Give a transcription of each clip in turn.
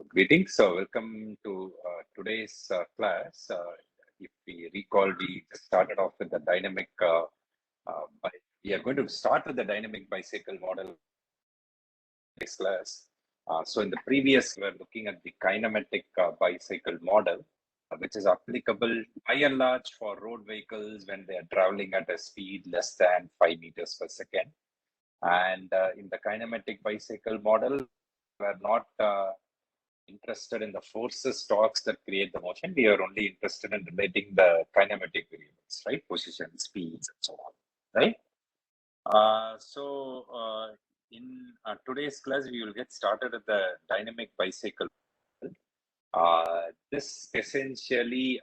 Greetings. So, welcome to today's class. If we recall, we just started off with the dynamic. We are going to start with the dynamic bicycle model next class. So, in the previous, we were looking at the kinematic bicycle model, which is applicable by and large for road vehicles when they are traveling at a speed less than 5 meters per second. And in the kinematic bicycle model, we are not interested in the forces, torques that create the motion. We are only interested in relating the kinematic variables, right? Position, speeds, and so on, right? In today's class, we will get started with the dynamic bicycle. This essentially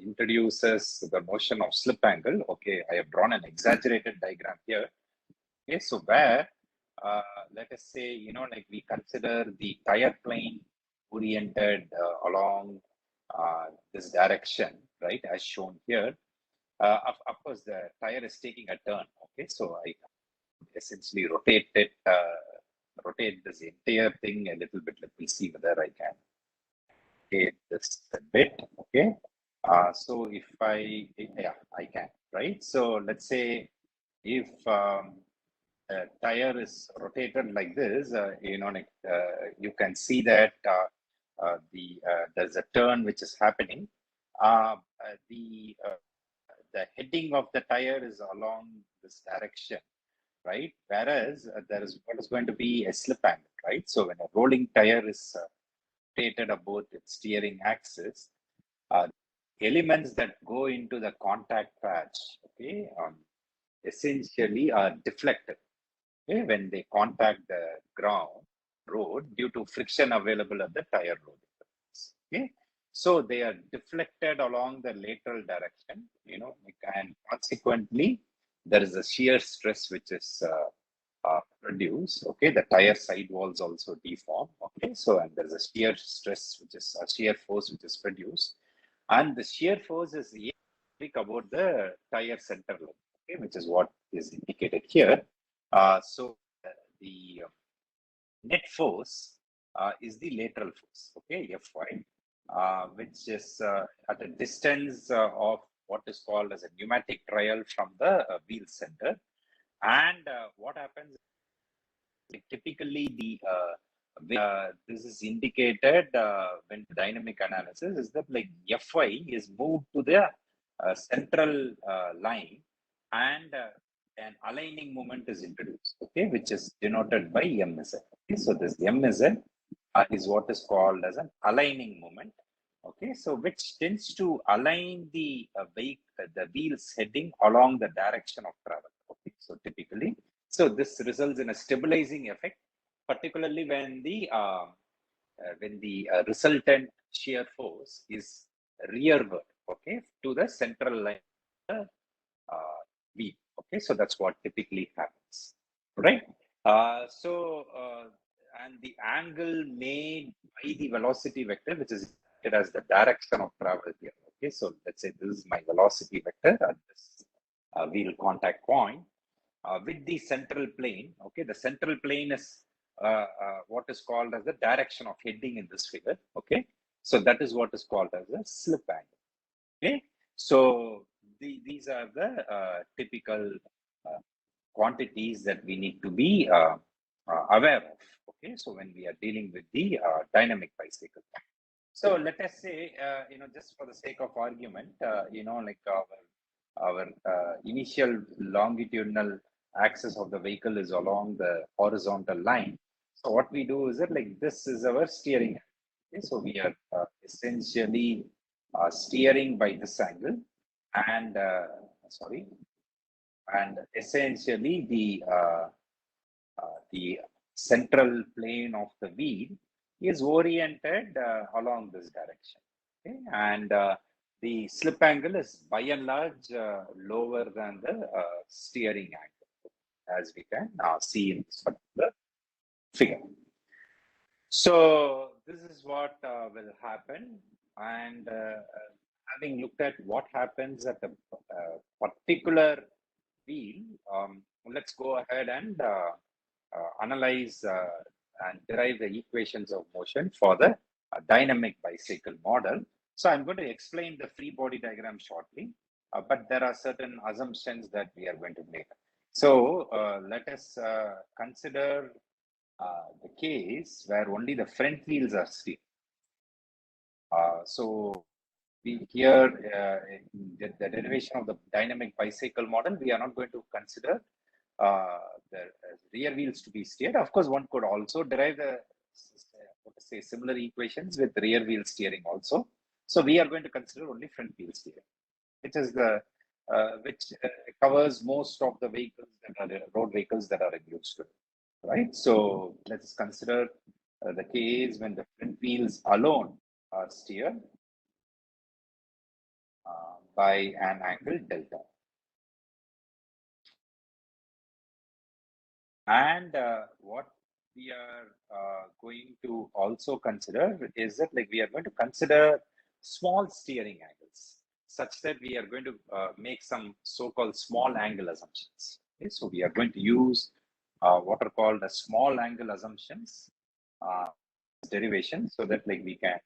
introduces the motion of slip angle. Okay, I have drawn an exaggerated diagram here. Okay, so where let us say, like we consider the tire plane oriented along this direction, right, as shown here. Of course, the tire is taking a turn. Okay, so I essentially rotate this entire thing a little bit. Let me see whether I can rotate this a bit. Okay, so if I can, right? So let's say if tire is rotated like this, you can see that there's a turn which is happening. The heading of the tire is along this direction, right? Whereas there is what is going to be a slip angle, right? So when a rolling tire is rotated about its steering axis, elements that go into the contact patch, okay, essentially are deflected. Okay, when they contact the road due to friction available at the tire road. Okay, so they are deflected along the lateral direction, and consequently there is a shear stress which is produced. Okay, the tire sidewalls also deform. Okay, so and there's a shear stress which is a shear force which is produced, and the shear force is about the tire center line. Okay, which is what is indicated here. So the net force is the lateral force, okay, Fy, which is at a distance of what is called as a pneumatic trial from the wheel center. And what happens, typically this is indicated when dynamic analysis is that like Fy is moved to the central line, and an aligning moment is introduced, okay, which is denoted by MZ. Okay, so this MZ is what is called as an aligning moment. Okay, so which tends to align the wheel's heading along the direction of travel. Okay, so typically, so this results in a stabilizing effect, particularly when the resultant shear force is rearward, okay, to the central line of the wheel. Okay, so that's what typically happens, right? And the angle made by the velocity vector, which is as the direction of travel here. Okay, so let's say this is my velocity vector at this wheel contact point with the central plane. Okay, the central plane is what is called as the direction of heading in this figure. Okay, so that is what is called as a slip angle. Okay, so these are the typical quantities that we need to be aware of. Okay, so when we are dealing with the dynamic bicycle. So let us say, just for the sake of argument, like our initial longitudinal axis of the vehicle is along the horizontal line. So what we do is that like this is our steering. Okay, so we are essentially steering by this angle, and essentially the central plane of the wheel is oriented along this direction. Okay, and the slip angle is by and large lower than the steering angle, as we can see in this particular figure. So this is what will happen, and having looked at what happens at a particular wheel, let's go ahead and analyze and derive the equations of motion for the dynamic bicycle model. So I'm going to explain the free body diagram shortly, but there are certain assumptions that we are going to make. So let us consider the case where only the front wheels are steered. So we here the derivation of the dynamic bicycle model, we are not going to consider the rear wheels to be steered. Of course, one could also derive the say similar equations with rear wheel steering also. So we are going to consider only front wheel steering, which is the which covers most of the vehicles that are road vehicles that are in use today, right? So let's consider the case when the front wheels alone are steered by an angle delta. And what we are going to also consider is that like we are going to consider small steering angles such that we are going to make some so-called small angle assumptions. Okay? So we are going to use what are called a small angle assumptions derivation so that like we can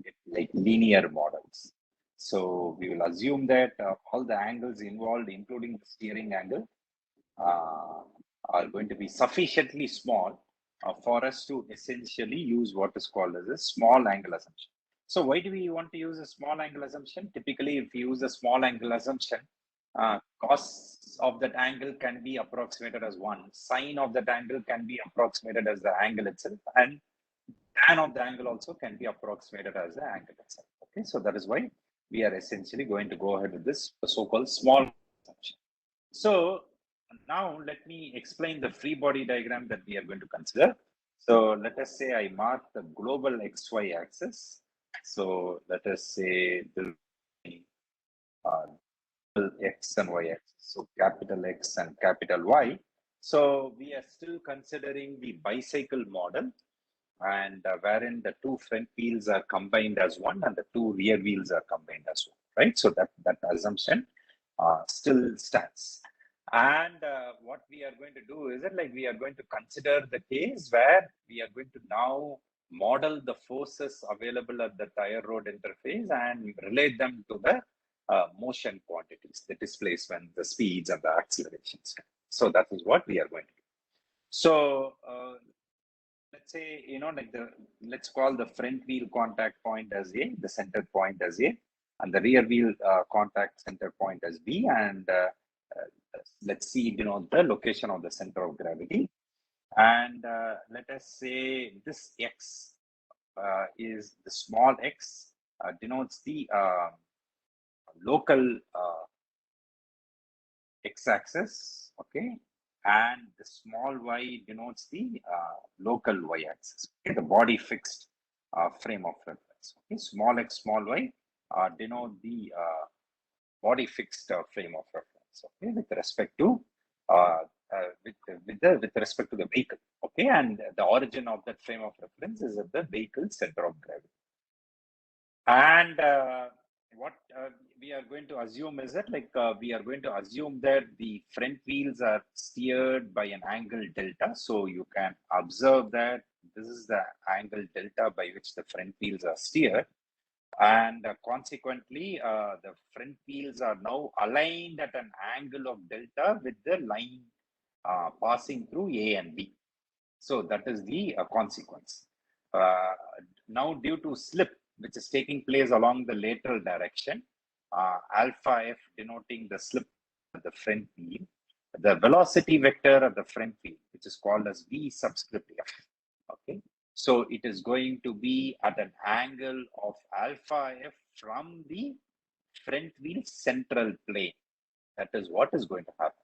get like linear models. So we will assume that all the angles involved, including the steering angle, are going to be sufficiently small for us to essentially use what is called as a small angle assumption. So why do we want to use a small angle assumption? Typically, if you use a small angle assumption, cos of that angle can be approximated as 1. Sine of that angle can be approximated as the angle itself. And tan of the angle also can be approximated as the angle itself. Okay, so that is why we are essentially going to go ahead with this so-called small assumption. So now let me explain the free body diagram that we are going to consider. So let us say I mark the global XY axis. So let us say the X and Y axis. So capital X and capital Y. So we are still considering the bicycle model, and wherein the two front wheels are combined as one and the two rear wheels are combined as one, right? So that assumption still stands. And what we are going to do is that like we are going to consider the case where we are going to now model the forces available at the tire road interface and relate them to the motion quantities, the displacement, the speeds, and the accelerations. So that is what we are going to do. So let's say, like let's call the front wheel contact point as A, the center point as A, and the rear wheel contact center point as B, and let's see, the location of the center of gravity. And let us say this X is the small x denotes the local x-axis, okay, and the small y denotes the local y-axis, okay, the body fixed frame of reference. Okay, small x, small y denote the body fixed frame of reference. Okay, with respect to with respect to the vehicle. Okay, and the origin of that frame of reference is at the vehicle center of gravity. And what we are going to assume is that like we are going to assume that the front wheels are steered by an angle delta. So you can observe that this is the angle delta by which the front wheels are steered. And consequently, the front wheels are now aligned at an angle of delta with the line passing through A and B. So that is the consequence. Now, due to slip, which is taking place along the lateral direction, alpha F denoting the slip of the front wheel, the velocity vector of the front wheel, which is called as V subscript F. Okay, so it is going to be at an angle of alpha F from the front wheel central plane. That is what is going to happen.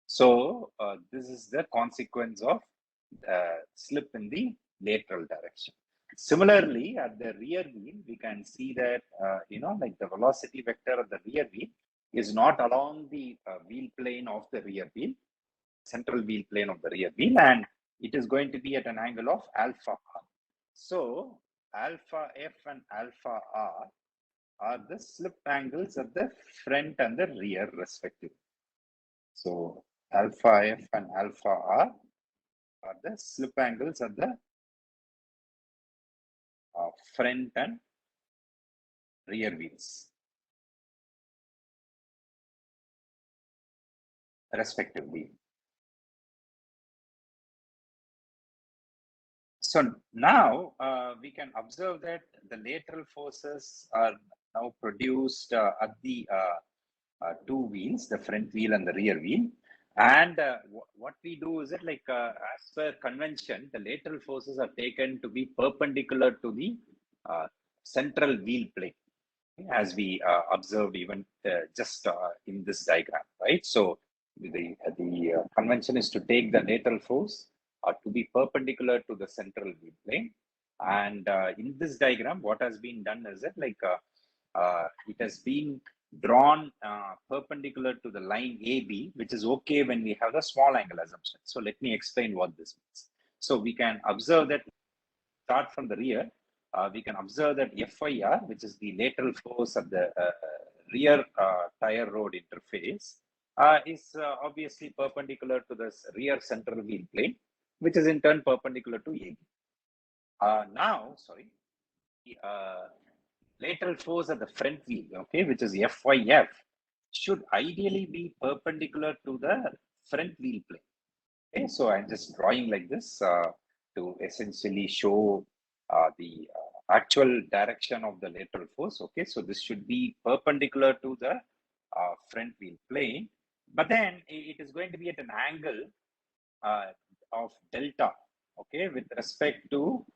So this is the consequence of slip in the lateral direction. Similarly, at the rear wheel, we can see that, like the velocity vector of the rear wheel is not along the wheel plane of the rear wheel, central wheel plane of the rear wheel, and it is going to be at an angle of alpha r. So alpha f and alpha r are the slip angles at the front and the rear respectively. So alpha f and alpha r are the slip angles at the front and rear wheels, respectively. So now we can observe that the lateral forces are now produced at the two wheels, the front wheel and the rear wheel. And what we do is as per convention, the lateral forces are taken to be perpendicular to the central wheel plane, as we observed even just in this diagram, right? So the convention is to take the lateral force to be perpendicular to the central wheel plane. And in this diagram, what has been done is it has been drawn perpendicular to the line AB, which is okay when we have the small angle assumption. So let me explain what this means. So we can observe that, start from the rear, we can observe that FIR, which is the lateral force of the rear tire rod interface, is obviously perpendicular to the rear central wheel plane, which is in turn perpendicular to AB. The lateral force at the front wheel, okay, which is FYF, should ideally be perpendicular to the front wheel plane. Okay, so I'm just drawing like this to essentially show the actual direction of the lateral force. Okay, so this should be perpendicular to the front wheel plane, but then it is going to be at an angle of delta, okay, with respect to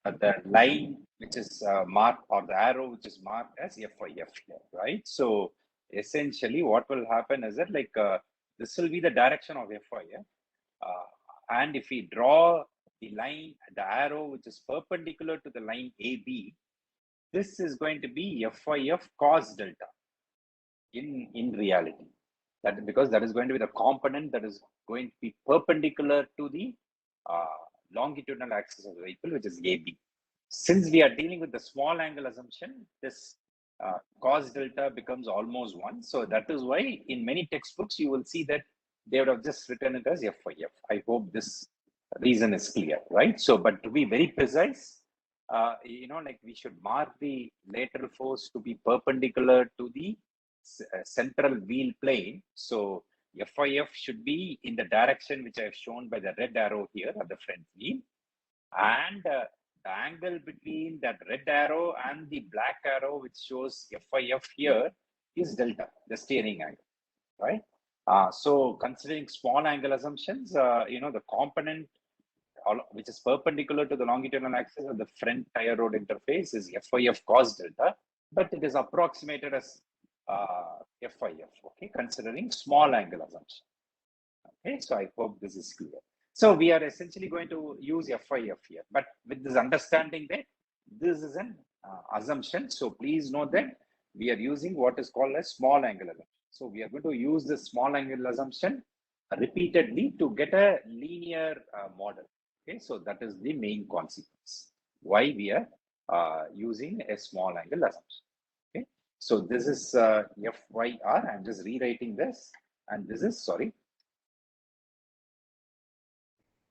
the line which is marked, or the arrow which is marked as FIF here, right? So essentially what will happen is that this will be the direction of FIF. And if we draw the line, the arrow which is perpendicular to the line AB, this is going to be FIF cos delta in reality. That because that is going to be the component that is going to be perpendicular to the longitudinal axis of the vehicle, which is AB. Since we are dealing with the small angle assumption, this cos delta becomes almost 1. So that is why in many textbooks you will see that they would have just written it as FIF. I hope this reason is clear, right? So, but to be very precise, we should mark the lateral force to be perpendicular to the central wheel plane. So FIF should be in the direction which I have shown by the red arrow here at the front wheel. And the angle between that red arrow and the black arrow, which shows FIF here, is delta, the steering angle, right? So considering small angle assumptions, the component which is perpendicular to the longitudinal axis of the front tire rod interface is FIF cos delta, but it is approximated as FIF, okay, considering small angle assumption. Okay, so I hope this is clear. So we are essentially going to use FIF here, but with this understanding that this is an assumption. So please note that we are using what is called a small angle assumption. So we are going to use this small angle assumption repeatedly to get a linear model. Okay, so that is the main consequence why we are using a small angle assumption. Okay, so this is FYR. I'm just rewriting this, and this is, sorry,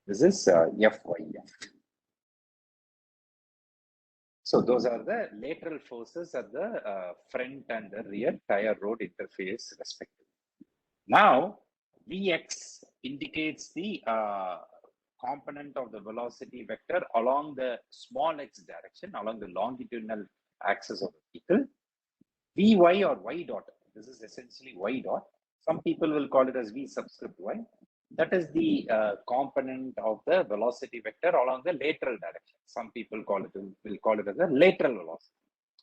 this is FYF. So those are the lateral forces at the front and the rear tire rod interface respectively. Now, Vx indicates the component of the velocity vector along the small x direction, along the longitudinal axis of the vehicle. Vy or y dot, this is essentially y dot. Some people will call it as V subscript y. That is the component of the velocity vector along the lateral direction. Some people will call it as a lateral velocity.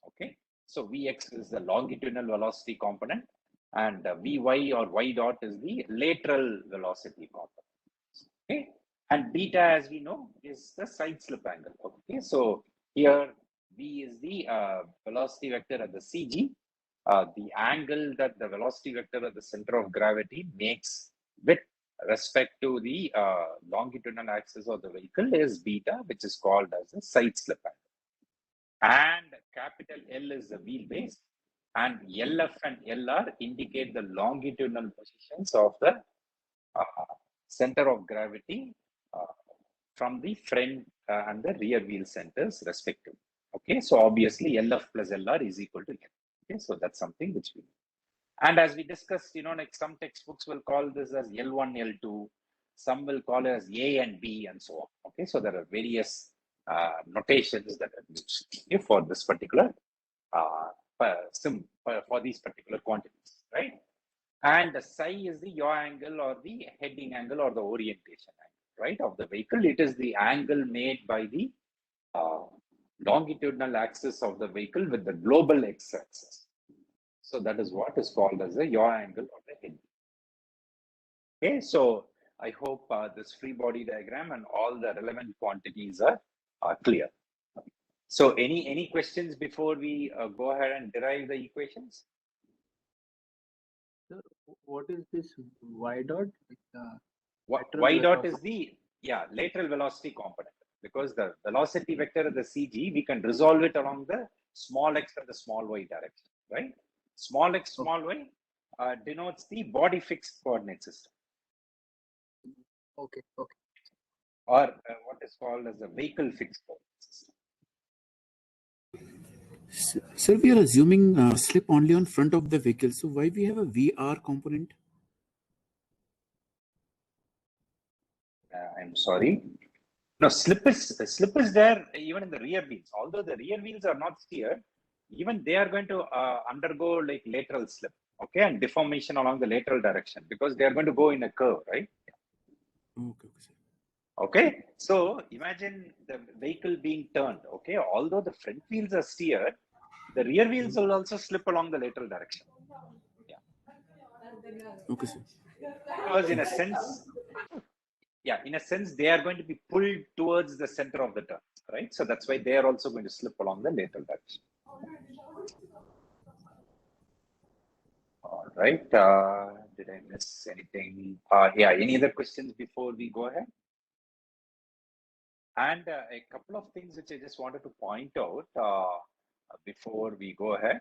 Okay, so Vx is the longitudinal velocity component, and Vy or y dot is the lateral velocity component. Okay, and beta, as we know, is the side slip angle. Okay, so here V is the velocity vector at the CG, the angle that the velocity vector at the center of gravity makes with respect to the longitudinal axis of the vehicle is beta, which is called as a side slip angle. And capital L is the wheelbase, and LF and LR indicate the longitudinal positions of the center of gravity from the front and the rear wheel centers respectively. Okay, so obviously LF plus LR is equal to N. Okay, so that's something which we. And as we discussed, like some textbooks will call this as L1, L2, some will call it as A and B, and so on. Okay, so there are various notations that are used for this particular for these particular quantities, right? And the psi is the yaw angle or the heading angle or the orientation angle, right, of the vehicle. It is the angle made by the uh, longitudinal axis of the vehicle with the global x-axis. So that is what is called as the yaw angle of the head. Okay, so I hope this free body diagram and all the relevant quantities are clear. So any questions before we go ahead and derive the equations? Sir, what is this y dot? Y dot is the lateral velocity component, because the velocity vector of the CG, we can resolve it along the small x and the small y direction, right? Small x, small y denotes the body fixed coordinate system. Okay. Or what is called as the vehicle fixed coordinate system. Sir, we are assuming slip only on front of the vehicle. So why we have a VR component? I'm sorry. No, slip is there even in the rear wheels. Although the rear wheels are not steered, even they are going to undergo like lateral slip, okay, and deformation along the lateral direction, because they are going to go in a curve, right? Okay, sir. Okay, so imagine the vehicle being turned. Okay, although the front wheels are steered, the rear wheels will also slip along the lateral direction. Yeah. Okay, sir. Because in a sense, they are going to be pulled towards the center of the turn, right? So that's why they are also going to slip along the lateral direction. All right. Did I miss anything? Any other questions before we go ahead? And a couple of things which I just wanted to point out before we go ahead.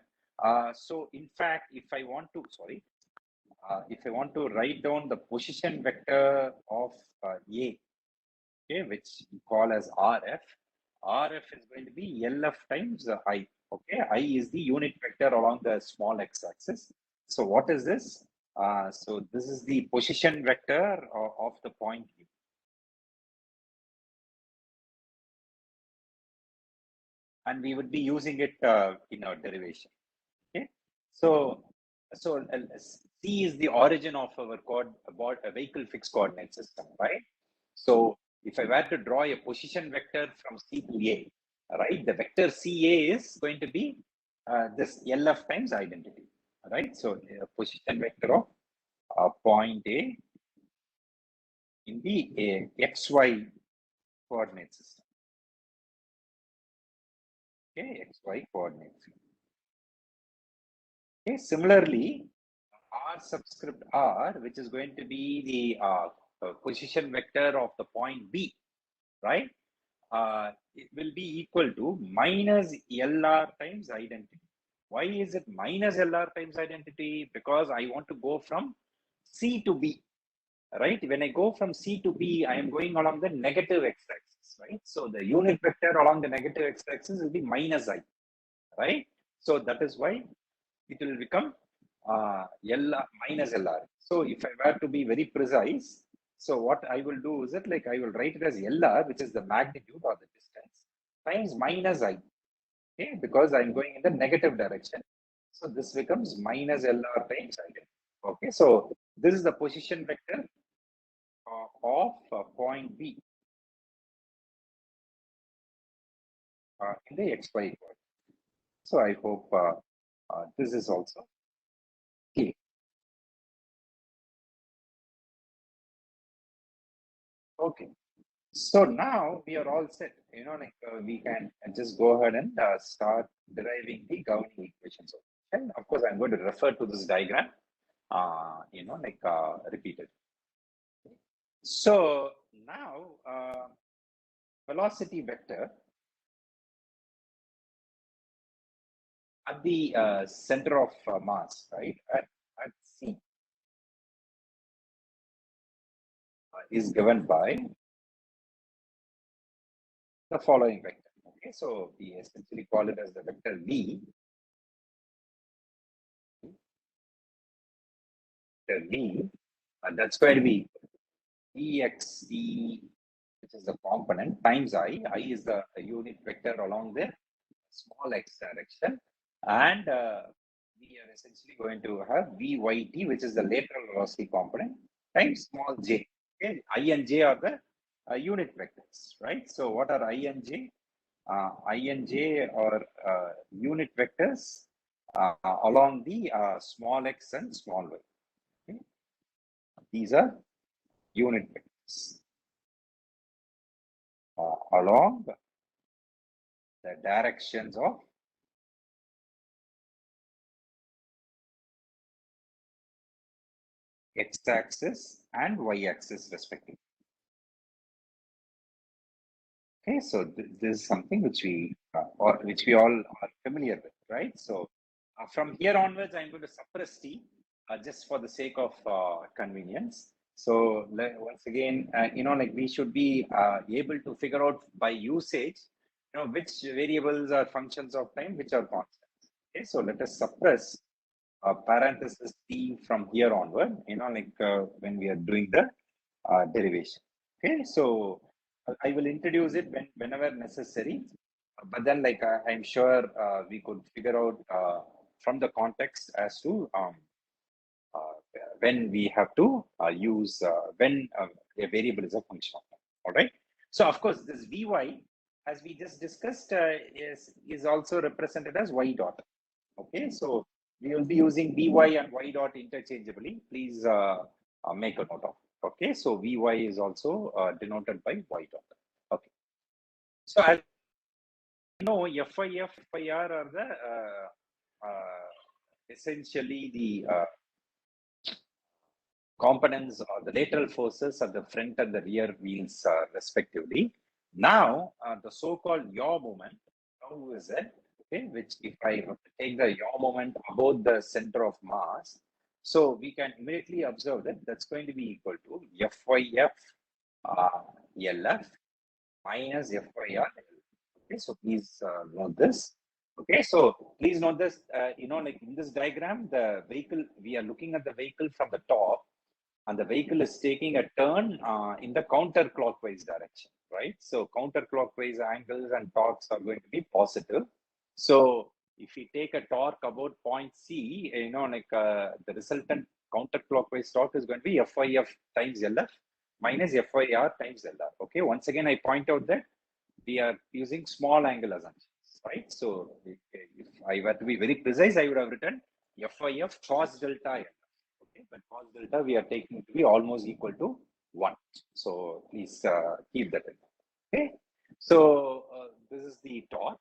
So in fact, if I want to write down the position vector of A, okay, which we call as RF. RF is going to be LF times I. Okay, I is the unit vector along the small x-axis. So what is this? So this is the position vector of the point U. And we would be using it in our derivation. Okay, so C is the origin of our vehicle fixed coordinate system, right? So if I were to draw a position vector from C to A, right, the vector CA is going to be this LF times identity, right? So position vector of point A in the XY coordinate system. Okay, XY coordinate system. Okay, similarly, R subscript R, which is going to be the position vector of the point B, right? It will be equal to minus LR times identity. Why is it minus LR times identity? Because I want to go from C to B, right? When I go from C to B, I am going along the negative x-axis, right? So the unit vector along the negative x-axis will be minus I, right? So that is why it will become LR minus LR. So if I were to be very precise, so what I will do is that, like, I will write it as LR, which is the magnitude or the distance, times minus I, okay, because I'm going in the negative direction. So this becomes minus LR times I. Okay, so this is the position vector of point B in the XY coordinate. So I hope this is also clear. Okay. So now we are all set. We can just go ahead and start deriving the governing equations. And of course, I'm going to refer to this diagram, repeated. So now, velocity vector at the center of mass, right, at C, is given by the following vector. Okay, Okay, so we essentially call it as the vector V. Vector V, that's going to be EXE, which is the component, times I. I is the unit vector along the small x direction. And we are essentially going to have Vyt, which is the lateral velocity component, times small j. Okay, I and j are the unit vectors, right? So what are I and j? I and j are unit vectors along the small x and small y. Okay? These are unit vectors along the directions of x-axis and y-axis respectively. Okay, so this is something which we all are familiar with, right? So from here onwards, I'm going to suppress t just for the sake of convenience. So once again, like we should be able to figure out by usage, which variables are functions of time, which are constants. Okay, so let us suppress parenthesis t from here onward, when we are doing the derivation. Okay, so I will introduce it whenever necessary, but then I'm sure we could figure out from the context as to when we have to use when a variable is a function of time. All right. So of course this Vy, as we just discussed, is also represented as y dot. Okay, so we will be using Vy and y dot interchangeably. Please make a note of. Okay, so Vy is also denoted by y dot. Okay, so as you know, FIF, FIR are the essentially the components or the lateral forces at the front and the rear wheels respectively. Now, the so-called yaw moment, how is it? Okay, which if I take the yaw moment about the center of mass, so we can immediately observe that that's going to be equal to FYF LF minus FYR. Okay, so please note this. Okay, so please note this, like in this diagram, the vehicle, we are looking at the vehicle from the top, and the vehicle is taking a turn in the counterclockwise direction, right? So counterclockwise angles and torques are going to be positive. So if we take a torque about point C, the resultant counterclockwise torque is going to be FIF times LF minus FIR times LR. Okay, once again, I point out that we are using small angle assumptions, right? So if I were to be very precise, I would have written FIF cos delta L. Okay, but cos delta we are taking to be almost equal to 1. So please keep that in mind. Okay, so this is the torque,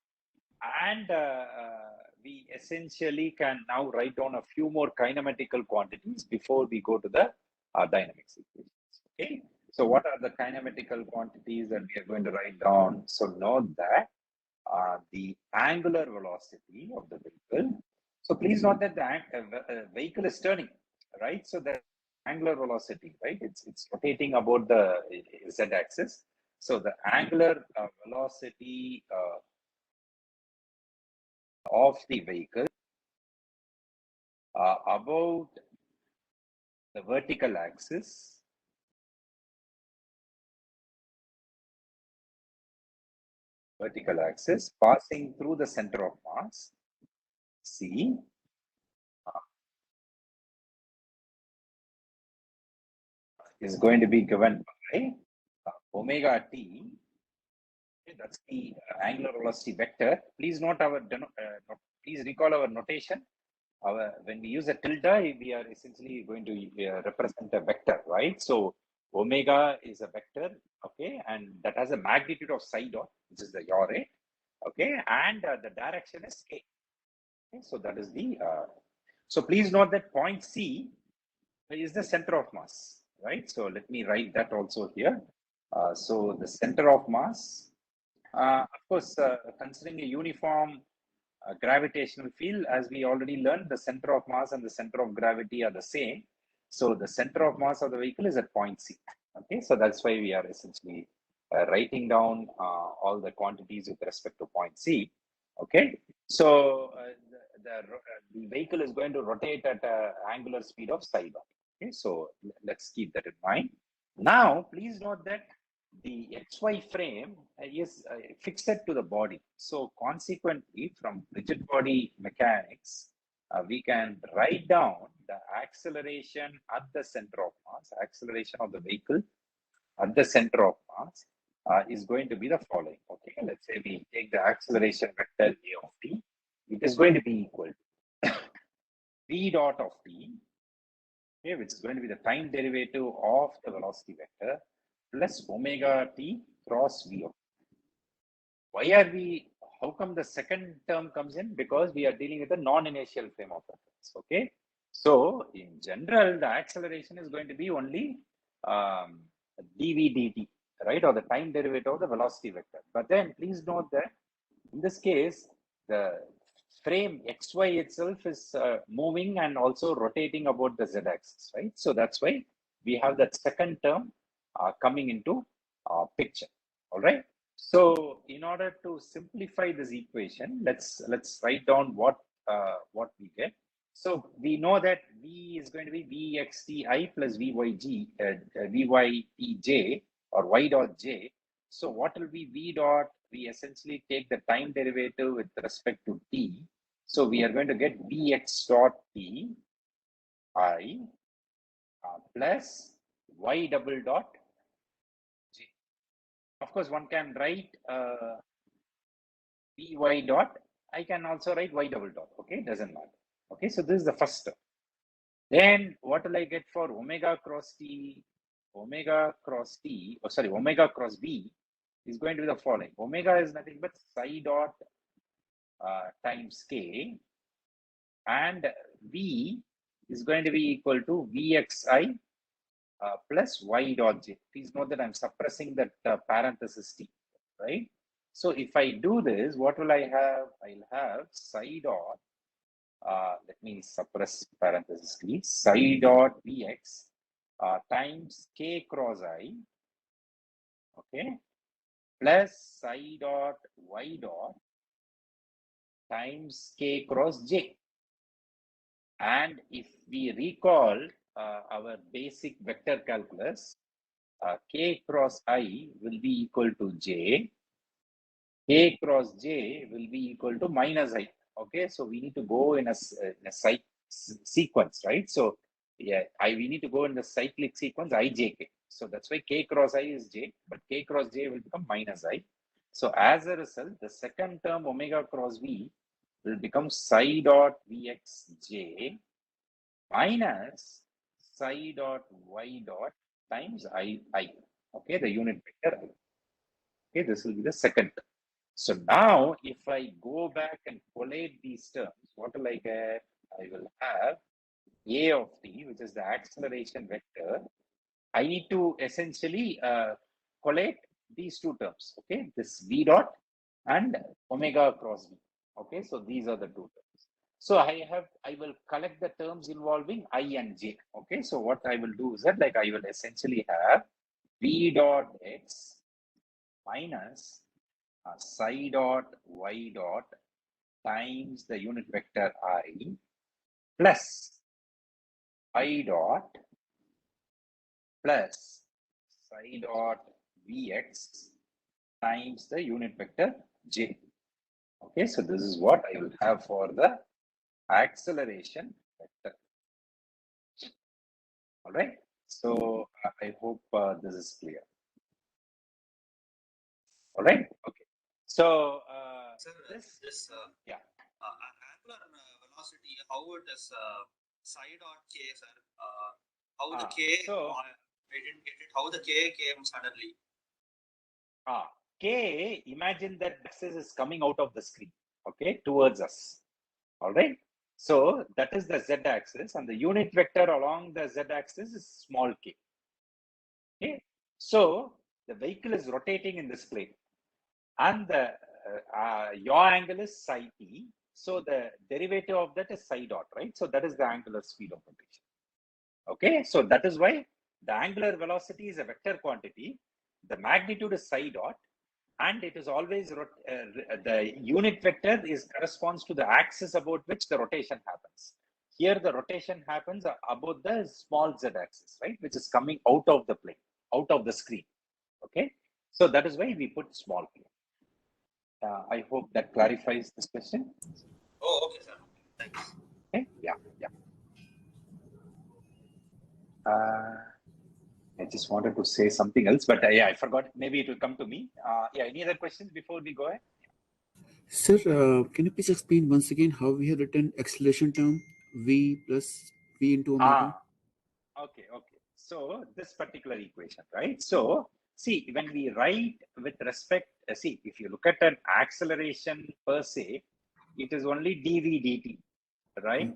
and we essentially can now write down a few more kinematical quantities before we go to the dynamics equations. Okay, so what are the kinematical quantities that we are going to write down? So note that the angular velocity of the vehicle. So please note that the vehicle is turning, right? So the angular velocity, right? It's rotating about the z-axis. So the angular velocity of the vehicle about the vertical axis passing through the center of mass C is going to be given by omega t. Okay, that's the angular velocity vector. Please note our please recall our notation. When we use a tilde, we are essentially going to represent a vector, right? So omega is a vector, okay, and that has a magnitude of psi dot, which is the yaw rate, okay, and the direction is k. Okay, so that is the. So please note that point C is the center of mass, right? So let me write that also here. So the center of mass, of course, considering a uniform gravitational field, as we already learned, the center of mass and the center of gravity are the same. So the center of mass of the vehicle is at point C. Okay, so that's why we are essentially writing down all the quantities with respect to point C. Okay, so the vehicle is going to rotate at an angular speed of psi dot. Okay, so let's keep that in mind. Now, please note that the XY frame is fixed to the body. So consequently, from rigid body mechanics, we can write down the acceleration at the center of mass, acceleration of the vehicle at the center of mass is going to be the following. Okay, let's say we take the acceleration vector A of t. It is going to be equal to v dot of t, okay, which is going to be the time derivative of the velocity vector plus omega t cross v of t. Why are we, how come the second term comes in? Because we are dealing with a non-inertial frame of reference. Okay, so in general, the acceleration is going to be only dv dt, right, or the time derivative of the velocity vector. But then please note that in this case, the frame xy itself is moving and also rotating about the z-axis, right? So that's why we have that second term coming into picture. All right. So in order to simplify this equation, let's write down what we get. So we know that v is going to be vxti plus vyg, vytj or y dot j. So what will be v dot? We essentially take the time derivative with respect to t. So we are going to get vx dot t I plus y double dot j. Of course, one can write vy dot. I can also write y double dot. Okay, doesn't matter. Okay, so this is the first term. Then what will I get for omega cross t? Omega cross t, oh sorry, omega cross v is going to be the following. Omega is nothing but psi dot times k, and v is going to be equal to vxi plus y dot j. Please note that I'm suppressing that parenthesis t, right? So if I do this, what will I have? I'll have psi dot, let me suppress parenthesis t, psi dot vx times k cross I, okay, plus psi dot y dot times k cross j. And if we recall our basic vector calculus, k cross I will be equal to j, k cross j will be equal to minus I. Okay, so we need to go in a sequence, right? So yeah, we need to go in the cyclic sequence ijk. So that's why k cross I is j, but k cross j will become minus I. So as a result, the second term omega cross v will become psi dot vxj minus psi dot y dot times I. Okay, the unit vector. Okay, this will be the second term. So now if I go back and collate these terms, what will I get? I will have a of t, which is the acceleration vector. I need to essentially collate these two terms. Okay, this v dot and omega cross v. Okay, so these are the two terms. So I will collect the terms involving I and j. Okay, so what I will do is that, like, I will essentially have v dot x minus psi dot y dot times the unit vector I plus I dot plus psi dot vx times the unit vector j. Okay, so this is what I will have for the acceleration vector. All right, so I hope this is clear. All right, okay. So Sir, this yeah. Angular velocity, how does psi dot k, sir? How the k? So I didn't get it. How the k came suddenly? K, imagine that axis is coming out of the screen, okay, towards us. All right. So that is the z-axis, and the unit vector along the z-axis is small k. Okay. So the vehicle is rotating in this plane, and the yaw angle is psi t. So the derivative of that is psi dot, right? So that is the angular speed of rotation. Okay. So that is why the angular velocity is a vector quantity. the magnitude is psi dot, and it is always the unit vector corresponds to the axis about which the rotation happens. Here the rotation happens about the small z axis, right, which is coming out of the plane, out of the screen. Okay, so that is why we put small p. I hope that clarifies this question. Oh, okay, sir. Thanks. Okay, yeah. I just wanted to say something else, but yeah, I forgot. Maybe it will come to me. Yeah, any other questions before we go ahead? Sir, can you please explain once again how we have written acceleration term v plus v into omega? Okay. So this particular equation, right? So see, when we write with respect, see, if you look at an acceleration per se, it is only dv dt, right?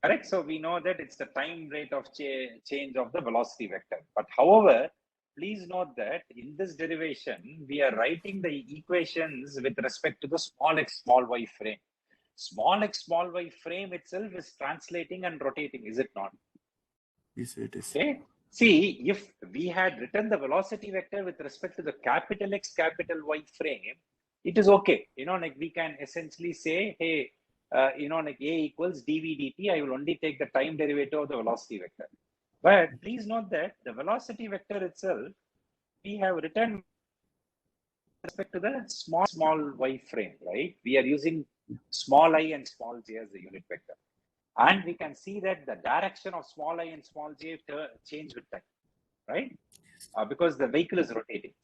Correct. So we know that it's the time rate of change of the velocity vector. But however, please note that in this derivation, we are writing the equations with respect to the small x, small y frame. Small x, small y frame itself is translating and rotating, is it not? Yes, it is. Okay. See, if we had written the velocity vector with respect to the capital X, capital Y frame, it is okay. Like we can essentially say, hey, like A equals dv dt, I will only take the time derivative of the velocity vector. But please note that the velocity vector itself, we have written with respect to the small y frame, right? We are using small I and small j as the unit vector. And we can see that the direction of small I and small j change with time, right? Because the vehicle is rotating,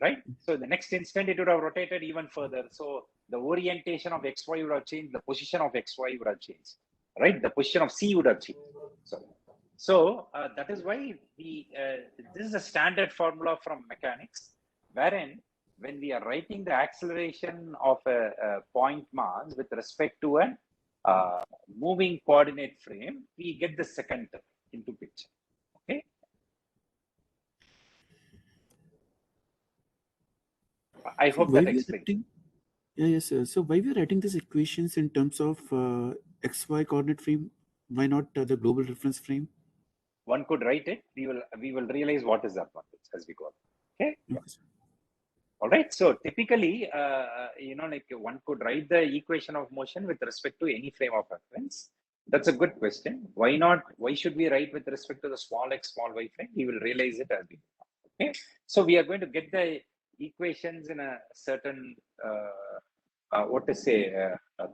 right? So the next instant it would have rotated even further. So the orientation of xy would have changed, the position of xy would have changed, right? The position of c would have changed. So that is why this is a standard formula from mechanics, wherein when we are writing the acceleration of a point mass with respect to a moving coordinate frame, we get the second term into picture. Okay. I hope that explains. Yes, sir. So why we are writing these equations in terms of xy coordinate frame? Why not the global reference frame? One could write it. We will realize what is the advantage as we go. Okay. Yeah. All right. So typically, like one could write the equation of motion with respect to any frame of reference. That's a good question. Why not? Why should we write with respect to the small x, small y frame? We will realize it as we go. Okay. So we are going to get the equations in a certain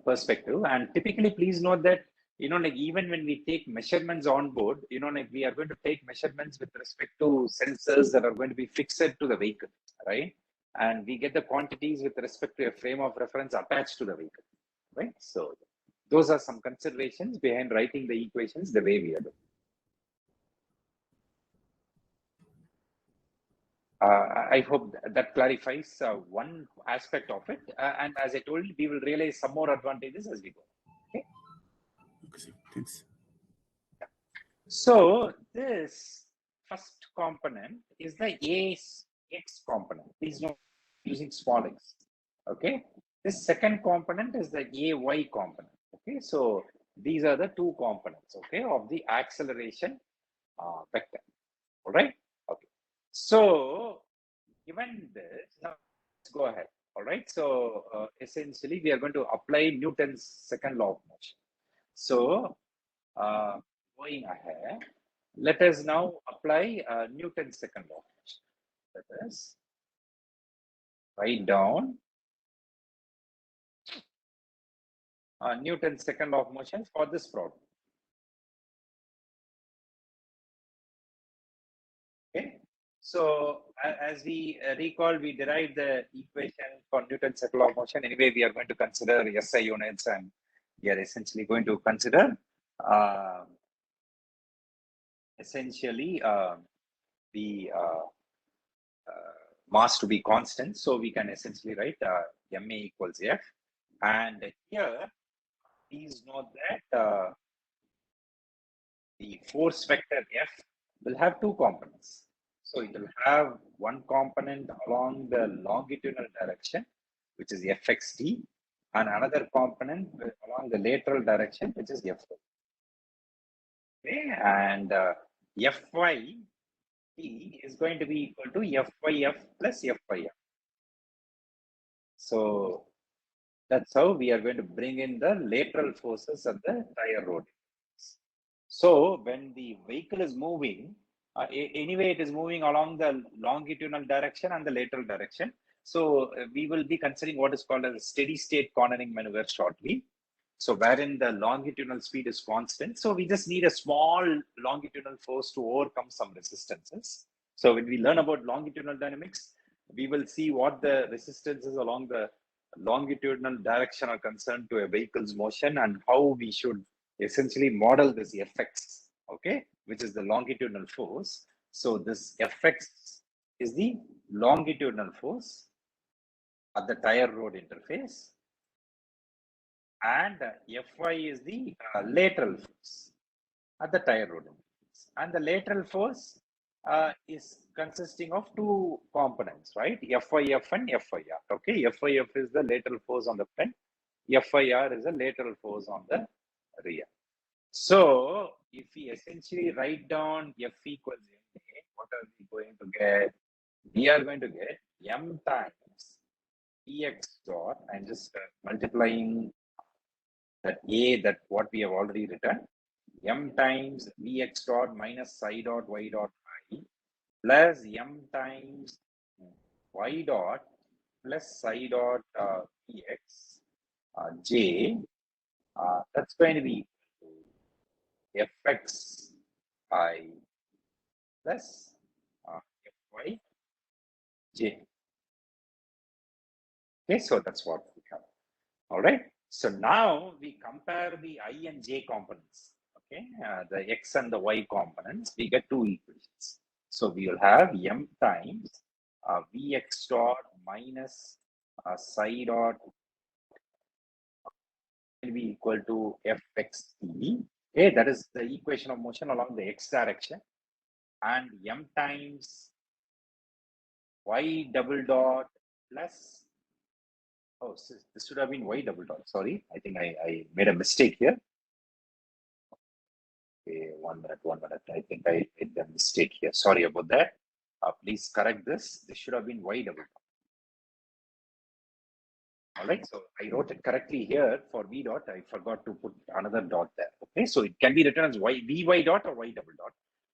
perspective. And typically, please note that like even when we take measurements on board, like we are going to take measurements with respect to sensors that are going to be fixed to the vehicle, right? And we get the quantities with respect to a frame of reference attached to the vehicle, right? So those are some considerations behind writing the equations the way we are doing. I hope that clarifies one aspect of it. And as I told you, we will realize some more advantages as we go. Okay. Okay, thanks. So this first component is the AX component. Please note using small x. Okay. This second component is the AY component. Okay. So these are the two components, okay, of the acceleration vector. All right. Okay. So given this, now let's go ahead. All right. So essentially, we are going to apply Newton's second law of motion. So going ahead, let us now apply Newton's second law of motion. Let us write down Newton's second law of motion for this problem. Okay. So as we recall, we derived the equation for Newton's second law of motion. Anyway, we are going to consider SI units, and we are essentially going to consider essentially the mass to be constant. So we can essentially write ma equals F. And here, please note that the force vector F will have two components. So it will have one component along the longitudinal direction, which is Fxt, and another component along the lateral direction, which is Fy. Okay, and Fy T is going to be equal to Fyf plus Fyf. So that's how we are going to bring in the lateral forces at the tire rod. So when the vehicle is moving, anyway, it is moving along the longitudinal direction and the lateral direction. So we will be considering what is called as a steady state cornering maneuver shortly. So wherein the longitudinal speed is constant. So we just need a small longitudinal force to overcome some resistances. So when we learn about longitudinal dynamics, we will see what the resistances along the longitudinal direction are concerned to a vehicle's motion and how we should essentially model this Fx, okay, which is the longitudinal force. So this Fx is the longitudinal force at the tire rod interface, and Fy is the lateral force at the tire rod interface. And the lateral force is consisting of two components, right? Fyf and Fyr. Okay, Fyf is the lateral force on the front. Fyr is the lateral force on the rear. So if we essentially write down F equals ma, what are we going to get? We are going to get m times Px dot. I'm just multiplying that a, that what we have already written, m times Vx dot minus psi dot y dot I plus m times y dot plus psi dot Vx j. That's going to be Fx I plus Fy j. Okay, so that's what we have. All right. So now we compare the I and j components. Okay, the x and the y components, we get two equations. So we will have m times Vx dot minus psi dot will be equal to Fxt. Okay, that is the equation of motion along the x direction, and m times y double dot plus, oh, so this should have been y double dot. Sorry, I think I made a mistake here. Okay, 1 minute. I think I made a mistake here. Sorry about that. Please correct this. This should have been y double dot. All right, so I wrote it correctly here for v dot. I forgot to put another dot there. Okay, so it can be written as vy dot or y double dot.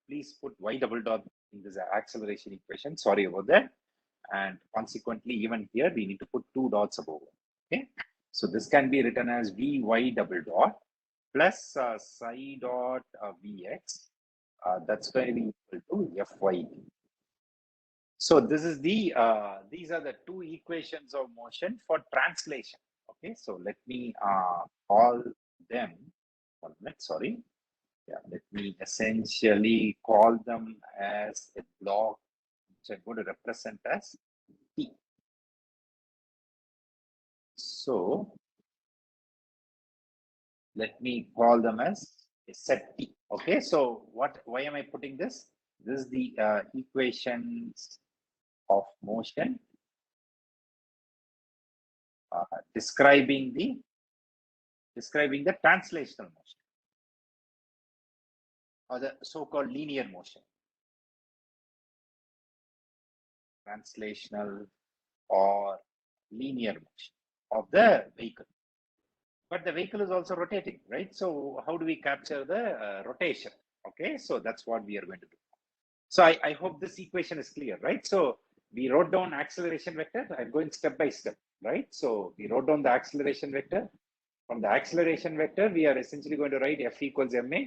Please put y double dot in this acceleration equation. Sorry about that. And consequently, even here, we need to put two dots above. Okay, so this can be written as vy double dot plus psi dot Vx. That's going to be equal to Fy. So this is the these are the two equations of motion for translation. Okay, so let me call them. 1 minute, sorry. Yeah, let me essentially call them as a block, which I'm going to represent as T. So let me call them as a set T. Okay, so why am I putting this? This is the equations of motion describing the translational motion, or the so-called linear motion. Translational or linear motion of the vehicle. But the vehicle is also rotating, right? So how do we capture the rotation? Okay, so that's what we are going to do. So I hope this equation is clear, right? So we wrote down acceleration vector. I'm going step by step, right? So we wrote down the acceleration vector. From the acceleration vector, we are essentially going to write F equals ma.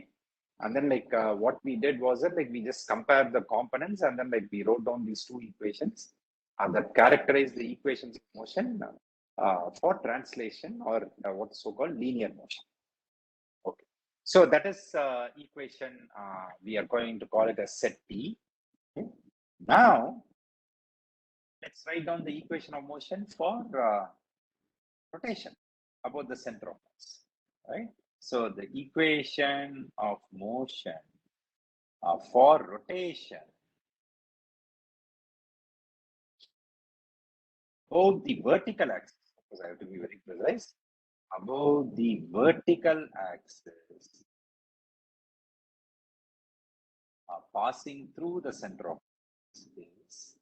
And then like what we did was that like we just compared the components, and then like we wrote down these two equations that characterize the equations of motion for translation, or what's so-called linear motion. Okay, so that is equation, we are going to call it as set T. Okay. Now let's write down the equation of motion for rotation about the center of mass, right? So the equation of motion for rotation above the vertical axis, because I have to be very precise, above the vertical axis passing through the center of space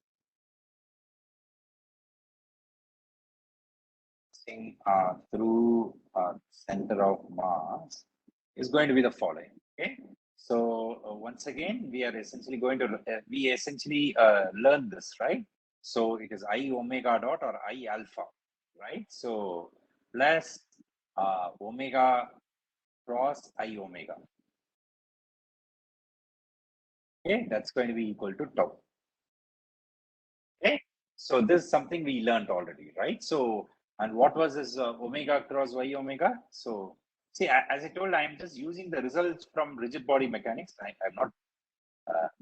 through center of mass is going to be the following. Okay, so once again, we are essentially going to learn this, right? So it is I omega dot or I alpha, right? So plus omega cross I omega. Okay, that's going to be equal to tau. Okay, so this is something we learned already, right? So, and what was this omega cross y omega? So, see, as I told, I'm just using the results from rigid body mechanics. I'm not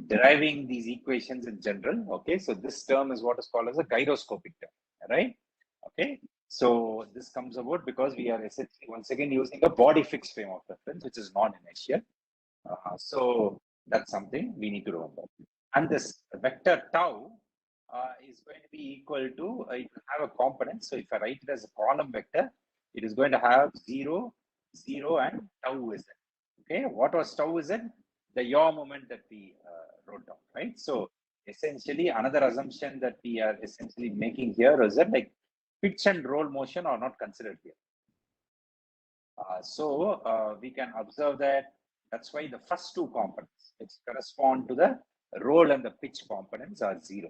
deriving these equations in general. Okay, so this term is what is called as a gyroscopic term, right? Okay, so this comes about because we are essentially once again using a body fixed frame of reference, which is non-inertial. So that's something we need to remember. And this vector tau is going to be equal to, it will have a component. So if I write it as a column vector, it is going to have 0, 0, and tau is it. Okay, what was tau is it? The yaw moment that we wrote down, right? So essentially, another assumption that we are essentially making here is that like pitch and roll motion are not considered here. So we can observe that that's why the first two components, which correspond to the roll and the pitch components, are 0.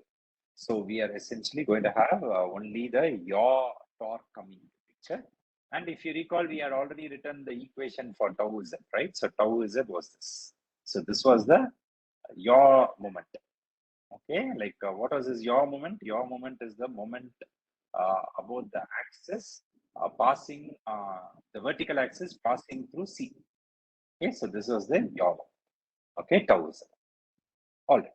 So we are essentially going to have only the yaw torque coming into picture. And if you recall, we had already written the equation for tau z, right? So tau z was this. So this was the yaw moment. Okay, like what was this yaw moment? Yaw moment is the moment about the axis passing the vertical axis passing through C. Okay, so this was the yaw. Okay, tau z. All right.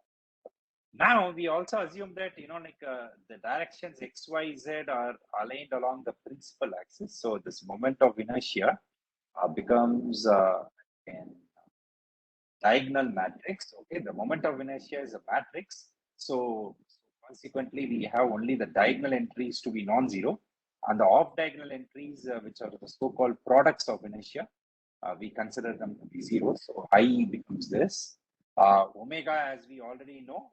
Now we also assume that the directions x, y, z are aligned along the principal axis. So this moment of inertia becomes an diagonal matrix. Okay, the moment of inertia is a matrix. So consequently, we have only the diagonal entries to be non-zero, and the off-diagonal entries, which are the so-called products of inertia, we consider them to be zero. So I becomes this. Omega, as we already know,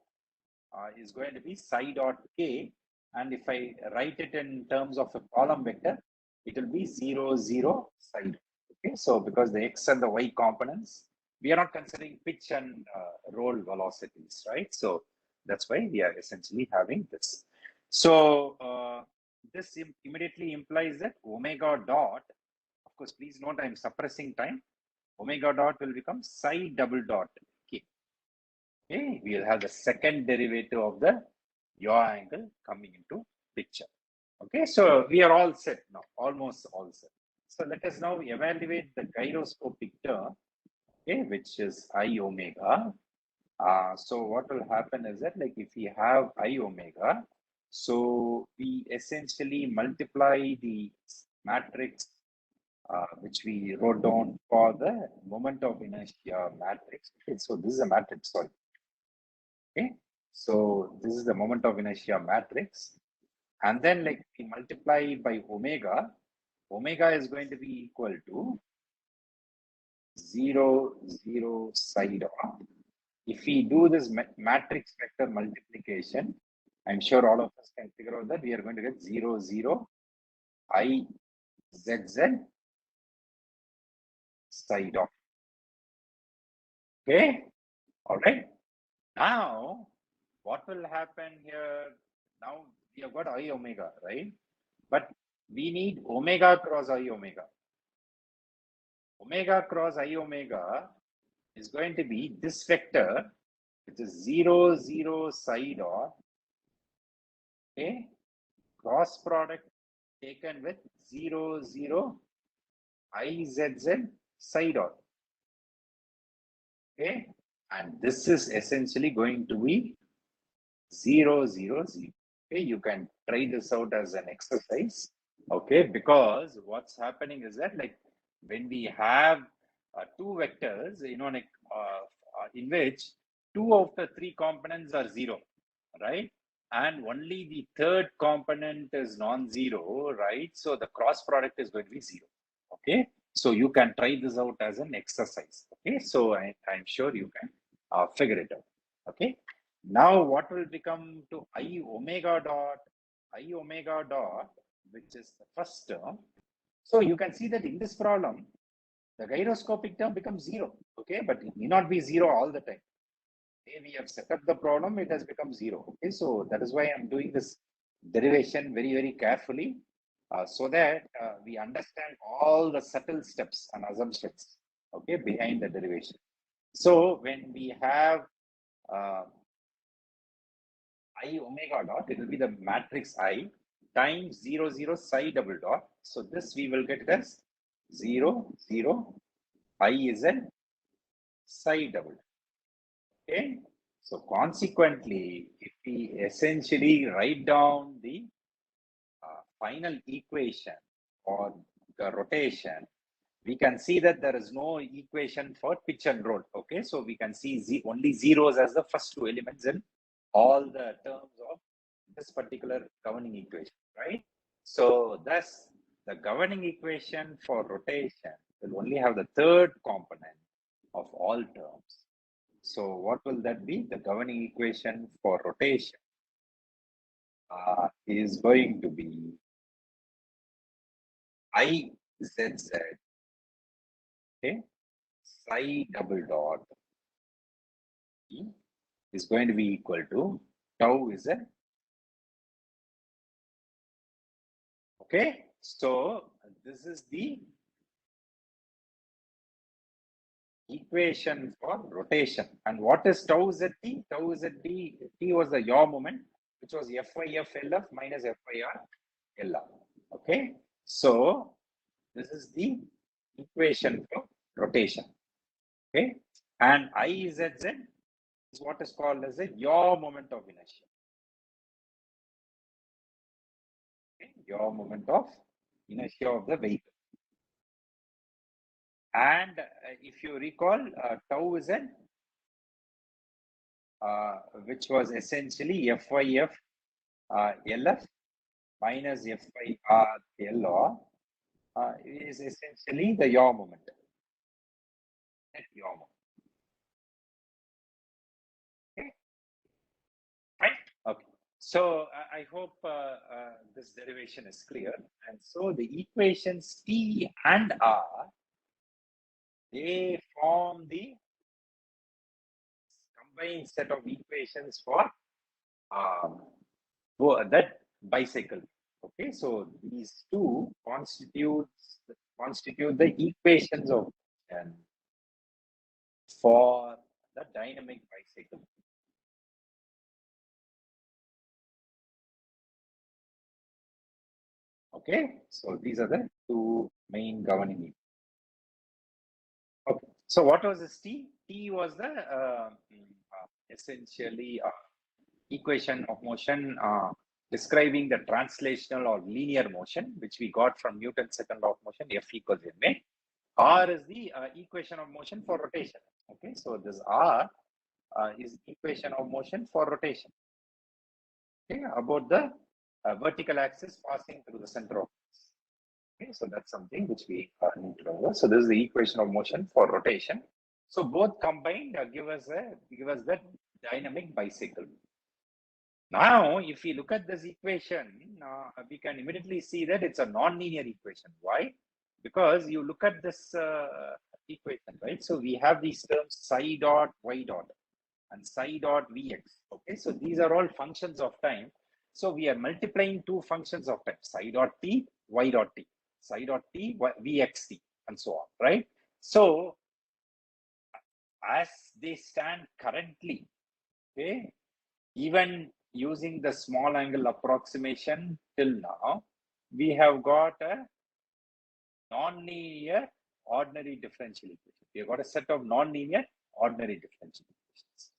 is going to be psi dot k, and if I write it in terms of a column vector, it will be 0, 0, psi dot. Okay, so because the x and the y components, we are not considering pitch and roll velocities, right? So that's why we are essentially having this. So this immediately implies that omega dot, of course, please note I'm suppressing time, omega dot will become psi double dot k. Okay, we will have the second derivative of the yaw angle coming into picture. Okay, so we are all set now, almost all set. So let us now evaluate the gyroscopic term, okay, which is I omega. So what will happen is that, like, if we have I omega, so we essentially multiply the matrix which we wrote down for the moment of inertia matrix. Okay, so this is a matrix, sorry. Okay, so this is the moment of inertia matrix, and then like we multiply by omega. Omega is going to be equal to 0, 0 psi dot. If we do this matrix vector multiplication, I'm sure all of us can figure out that we are going to get 0, 0 I z z psi dot. Okay, all right. Now, what will happen here? Now we have got I omega, right? But we need omega cross I omega. Omega cross I omega is going to be this vector, which is 0, 0 psi dot, okay, cross product taken with 0, 0 I z z psi dot, okay, and this is essentially going to be 0, 0, 0. Okay, you can try this out as an exercise. Okay, because what's happening is that, like, when we have two vectors, like in which two of the three components are 0, right? And only the third component is non-zero, right? So the cross product is going to be 0. Okay, so you can try this out as an exercise. Okay, so I'm sure you can figure it out. Okay. Now what will become to I omega dot, which is the first term. So you can see that in this problem, the gyroscopic term becomes 0, okay, but it may not be 0 all the time. We have set up the problem, it has become 0, okay. So that is why I'm doing this derivation very, very carefully, so that we understand all the subtle steps and assumptions, okay, behind the derivation. So when we have I omega dot, it will be the matrix I times 0, 0 psi double dot. So this we will get as 0, 0, I is a psi double dot. Okay. So consequently, if we essentially write down the final equation for the rotation, we can see that there is no equation for pitch and roll. Okay. So we can see only zeros as the first two elements in all the terms of this particular governing equation, right? So thus the governing equation for rotation will only have the third component of all terms. So what will that be? The governing equation for rotation is going to be IZZ, okay, psi double dot E is going to be equal to tau Z. Okay, so this is the equation for rotation. And what is tau ZT? Tau ZT, T was the yaw moment, which was FYF LF minus FYR LR. Okay, so this is the equation for rotation. Okay, and IZZ is what is called as a yaw moment of inertia. Okay, yaw moment of inertia of the vehicle. And if you recall, tau Z, which was essentially FYF LF minus FYR LR, is essentially the yaw moment. Net yaw moment. Okay, right? Okay. So I hope this derivation is clear. And so the equations T and R, they form the combined set of equations for that bicycle. Okay, so these two constitute the equations of motion for the dynamic bicycle. Okay, so these are the two main governing equations. Okay, so what was this T? T was the essentially equation of motion describing the translational or linear motion, which we got from Newton's second law of motion, F equals ma. R is the equation of motion for rotation. Okay, so this R is equation of motion for rotation. Okay, about the vertical axis passing through the center of mass. Okay, so that's something which we need to know. So this is the equation of motion for rotation. So both combined give us the dynamic bicycle. Now, if we look at this equation, we can immediately see that it's a non-linear equation. Why? Because you look at this equation, right? So we have these terms psi dot y dot and psi dot vx. Okay, so these are all functions of time. So we are multiplying two functions of time, psi dot t, y dot t, psi dot t, vxt, and so on, right? So as they stand currently, okay, even using the small angle approximation till now, we have got a non-linear ordinary differential equation. We have got a set of non-linear ordinary differential equations.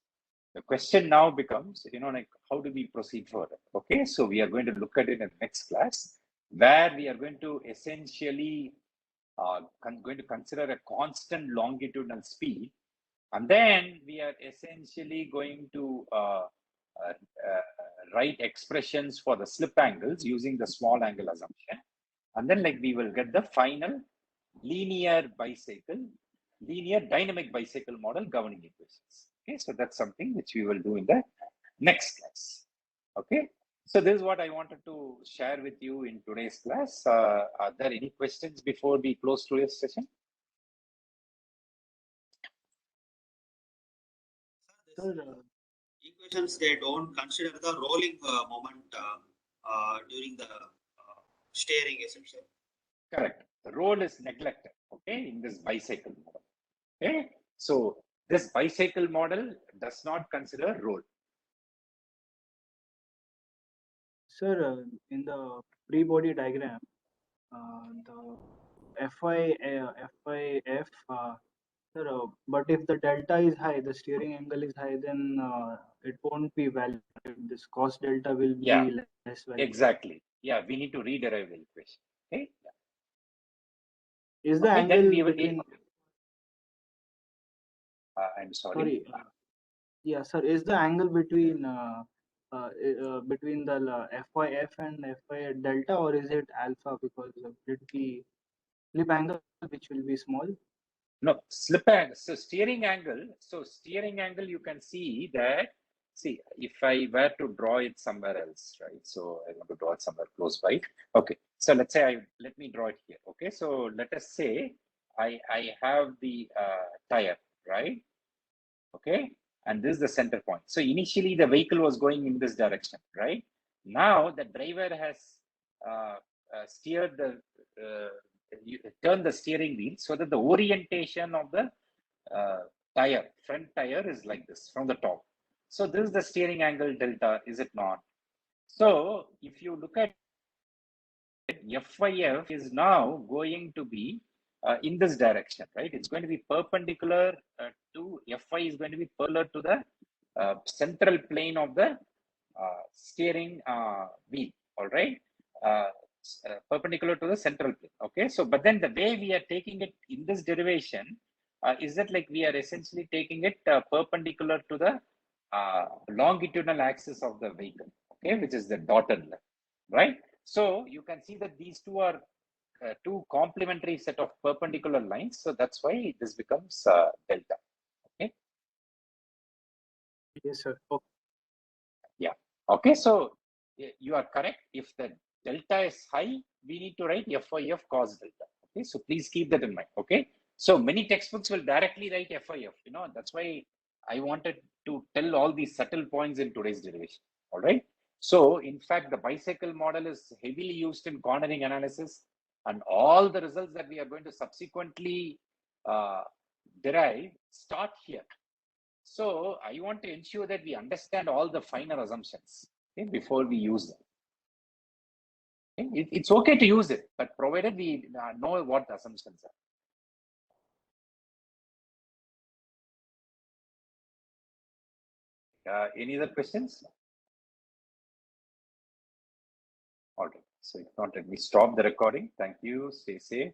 The question now becomes, like how do we proceed further? Okay, so we are going to look at it in the next class, where we are going to essentially going to consider a constant longitudinal speed, and then we are essentially going to write expressions for the slip angles using the small angle assumption. And then we will get the final linear dynamic bicycle model governing equations. Okay, so that's something which we will do in the next class. Okay. So this is what I wanted to share with you in today's class. Are there any questions before we close today's session? Sir, Equations, they don't consider the rolling moment during the steering, essentially. Correct. The roll is neglected, okay, in this bicycle model. Okay. So this bicycle model does not consider roll. sir, in the free body diagram, the FIF, sir, but if the delta is high, the steering angle is high, then it won't be valid. This cos delta will Yeah. be less valid. Exactly. Yeah, we need to rederive the equation. Okay. Is the Okay, then angle we will. between? I'm sorry. Sorry. Yeah, sir. Is the angle between between the FIF and FI delta, or is it alpha? Because will it be slip angle, which will be small? No, slip angle. So steering angle. So steering angle, you can see that. See, if I were to draw it somewhere else, right? So I want to draw it somewhere close by. Okay. So let's say let me draw it here. Okay. So let us say I have the tire, right? Okay. And this is the center point. So initially the vehicle was going in this direction, right? Now the driver has steered the turn the steering wheel so that the orientation of the front tire is like this from the top. So this is the steering angle delta, is it not? So if you look at FIF is now going to be in this direction, right? It's going to be perpendicular to FI is going to be perpendicular to the central plane of the steering wheel, all right? Perpendicular to the central plane, okay? So, but then the way we are taking it in this derivation is that like we are essentially taking it perpendicular to the longitudinal axis of the vehicle, okay? Which is the dotted line, right? So you can see that these two are two complementary set of perpendicular lines. So that's why this becomes delta. Okay. Yes, sir. Okay. Yeah. Okay. So you are correct. If the delta is high, we need to write FIF cos delta. Okay. So please keep that in mind. Okay. So many textbooks will directly write FIF. You know, that's why I wanted to tell all these subtle points in today's derivation. All right. So in fact, the bicycle model is heavily used in cornering analysis, and all the results that we are going to subsequently derive start here. So I want to ensure that we understand all the finer assumptions, okay, before we use them. Okay? It's okay to use it, but provided we know what the assumptions are. Any other questions? All right. So if not, let me stop the recording. Thank you. Stay safe.